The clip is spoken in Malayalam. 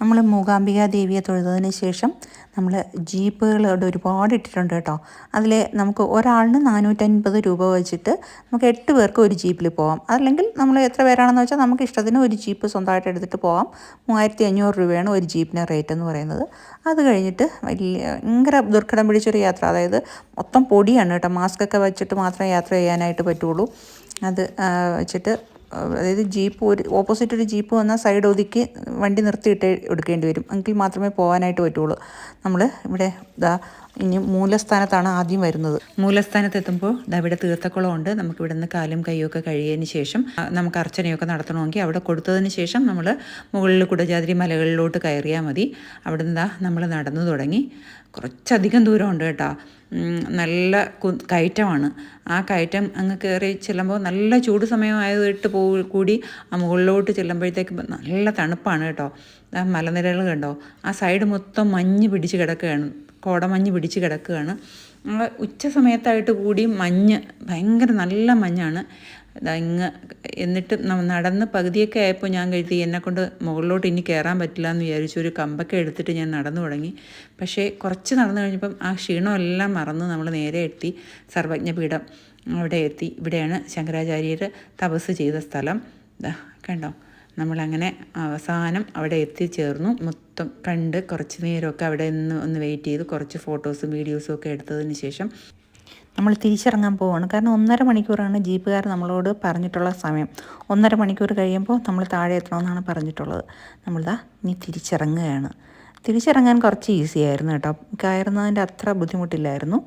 നമ്മൾ മൂകാംബിക ദേവിയെ തൊഴുതതിന് ശേഷം നമ്മൾ ജീപ്പുകൾ ഇവിടെ ഒരുപാട് ഇട്ടിട്ടുണ്ട് കേട്ടോ. അതിൽ നമുക്ക് ഒരാളിന് 450 രൂപ വെച്ചിട്ട് നമുക്ക് 8 പേർക്ക് ഒരു ജീപ്പിൽ പോകാം. അതല്ലെങ്കിൽ നമ്മൾ എത്ര പേരാണെന്ന് വെച്ചാൽ നമുക്ക് ഇഷ്ടത്തിന് ഒരു ജീപ്പ് സ്വന്തമായിട്ട് എടുത്തിട്ട് പോകാം. 3500 രൂപയാണ് ഒരു ജീപ്പിന് റേറ്റ് എന്ന് പറയുന്നത്. അത് കഴിഞ്ഞിട്ട് ഭയങ്കര ദുർഘടം പിടിച്ചൊരു യാത്ര, അതായത് മൊത്തം പൊടിയാണ് കേട്ടോ. മാസ്കൊക്കെ വെച്ചിട്ട് മാത്രമേ യാത്ര ചെയ്യാനായിട്ട് പറ്റുള്ളൂ. അത് വെച്ചിട്ട് അതായത് ജീപ്പ് ഓപ്പോസിറ്റ് ഒരു ജീപ്പ് വന്നാൽ സൈഡ് ഒതുക്കി വണ്ടി നിർത്തിയിട്ട് എടുക്കേണ്ടി വരും, എങ്കിൽ മാത്രമേ പോകാനായിട്ട് പറ്റുള്ളൂ. നമ്മൾ ഇവിടെ ഇനി മൂലസ്ഥാനത്താണ് ആദ്യം വരുന്നത്. മൂലസ്ഥാനത്ത് എത്തുമ്പോൾ ഇവിടെ തീർത്ഥക്കുളമുണ്ട്. നമുക്ക് ഇവിടെ നിന്ന് കാലും കൈയൊക്കെ കഴുകിയതിന് ശേഷം നമുക്ക് അർച്ചനയൊക്കെ നടത്തണമെങ്കിൽ അവിടെ കൊടുത്തതിന് ശേഷം നമ്മൾ മുകളിൽ കുടജാദ്രി മലകളിലോട്ട് കയറിയാൽ മതി. അവിടെ നിന്ന് നമ്മൾ നടന്നു തുടങ്ങി. കുറച്ചധികം ദൂരമുണ്ട് കേട്ടോ. നല്ല കയറ്റമാണ്. ആ കയറ്റം അങ്ങ് കയറി ചെല്ലുമ്പോൾ നല്ല ചൂട് സമയമായിട്ട് കൂടി ആ മുകളിലോട്ട് ചെല്ലുമ്പോഴത്തേക്ക് നല്ല തണുപ്പാണ് കേട്ടോ. മലനിരകൾ കണ്ടോ, ആ സൈഡ് മൊത്തം മഞ്ഞ് പിടിച്ച് കിടക്കുകയാണ്, കോടമഞ്ഞ് പിടിച്ച് കിടക്കുകയാണ്. ഉച്ച സമയത്തായിട്ട് കൂടി മഞ്ഞ്, ഭയങ്കര നല്ല മഞ്ഞാണ്. ഇങ്ങ് എന്നിട്ട് നടന്ന് പകുതിയൊക്കെ ആയപ്പോൾ ഞാൻ കരുതി എന്നെക്കൊണ്ട് മുകളിലോട്ട് ഇനി കയറാൻ പറ്റില്ല എന്ന് വിചാരിച്ചു. ഒരു കമ്പൊക്കെ എടുത്തിട്ട് ഞാൻ നടന്നു തുടങ്ങി. പക്ഷേ കുറച്ച് നടന്നു കഴിഞ്ഞപ്പം ആ ക്ഷീണമെല്ലാം മറന്ന് നമ്മൾ നേരെ എത്തി സർവജ്ഞപീഠം. അവിടെ എത്തി. ഇവിടെയാണ് ശങ്കരാചാര്യർ തപസ് ചെയ്ത സ്ഥലം. കണ്ടോ, നമ്മളങ്ങനെ അവസാനം അവിടെ എത്തിച്ചേർന്നു. മൊത്തം കണ്ട് കുറച്ച് നേരമൊക്കെ അവിടെ ഒന്ന് വെയിറ്റ് ചെയ്ത് കുറച്ച് ഫോട്ടോസും വീഡിയോസും ഒക്കെ എടുത്തതിന് ശേഷം നമ്മൾ തിരിച്ചിറങ്ങാൻ പോവുകയാണ്. കാരണം 1.5 മണിക്കൂറാണ് ജീപ്പുകാർ നമ്മളോട് പറഞ്ഞിട്ടുള്ള സമയം. 1.5 മണിക്കൂർ കഴിയുമ്പോൾ നമ്മൾ താഴെ എത്തണമെന്നാണ് പറഞ്ഞിട്ടുള്ളത്. നമ്മളിതാ ഇനി തിരിച്ചിറങ്ങുകയാണ്. തിരിച്ചിറങ്ങാൻ കുറച്ച് ഈസി ആയിരുന്നു കേട്ടോ. കയറുന്നതിൻ്റെ അത്ര ബുദ്ധിമുട്ടില്ലായിരുന്നു.